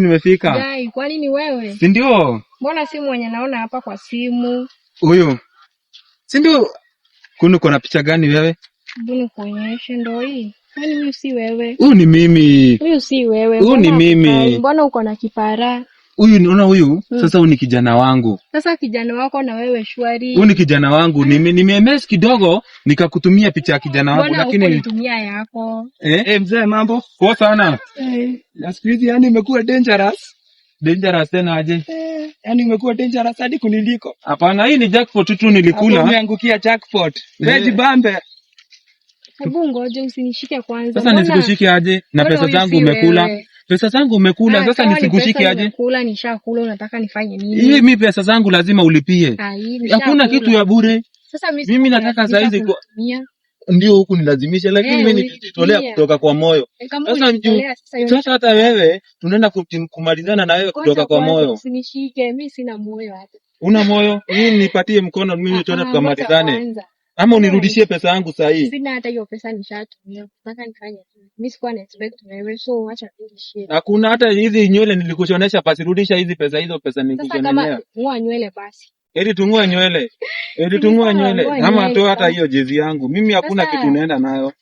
Nimefika. Dai, kwa nini wewe? Si ndio? Mbona si mwenye naona hapa kwa simu? Huyo. Si ndio? Uko na picha gani wewe? Mbona kuonyesha ndio hii? Kwani huyu si wewe? Huyu ni mimi. Huyu si wewe. Huyu ni mimi. Mbona uko na kipara? Huyu unaona huyu? Sasa huyu ni kijana wangu. Sasa kijana wako na wewe shwari. Huyu ni kijana wangu. Nimemes kidogo nikakutumia picha ya kijana wangu lakini nilitumia yako. Mzee mambo? Poa sana. Na siku hizi yani imekuwa dangerous. Dangerous tena aje? Yani imekuwa dangerous hadi kuniliko. Hapana, hii ni jackpot tu nilikula. Umeangukia jackpot. Wewe bambe. Hebu ngoje usinishike kwanza. Sasa nisikushike aje? Na pesa zangu umekula. Pesa zangu umekula, sasa nisikushike aje? Nimekula nishakula, unataka nifanye nini? Hii mimi pesa zangu lazima ulipie. Hakuna kitu ya bure. Sasa mimi nataka saa hizi ndio huku nilazimisha, lakini mimi nijitolea kutoka kwa moyo. Sasa hata wewe tunaenda kumalizana na wewe kutoka kwa moyo. Usinishike, mimi sina moyo hata. Una moyo? Mimi nipatie mkono mimi tuende tukamalizane. Ama unirudishie pesa yangu saa hii. Sina hata hiyo pesa nishatumia. Nataka nifanye nini? Mimi sikuwa na expect wewe, so acha nirudishie. Hakuna hata hizi nywele nilikushonesha, basi rudisha hizo pesa nilikushonea. Sasa kama ngoa nywele basi. Eti tungua nywele. Ama toa hata hiyo jezi yangu. Mimi hakuna kitu naenda nayo.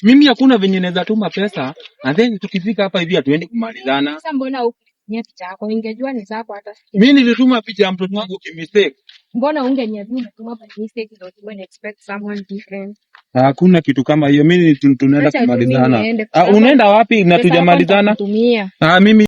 Mimi hakuna venye naweza tuma pesa, and then tukifika hapa hivi hatuendi kumalizana. Sasa mbona hukunia picha yako? Ningejua ni zako hata sikia. Mimi nilituma picha ya mtoto wangu kimistake. Mbona ungeniambia unatuma by mistake ndio tu expect someone different? Hakuna kitu kama hiyo. Mimi tunaenda kumalizana. Unaenda wapi na tujamalizana? Mimi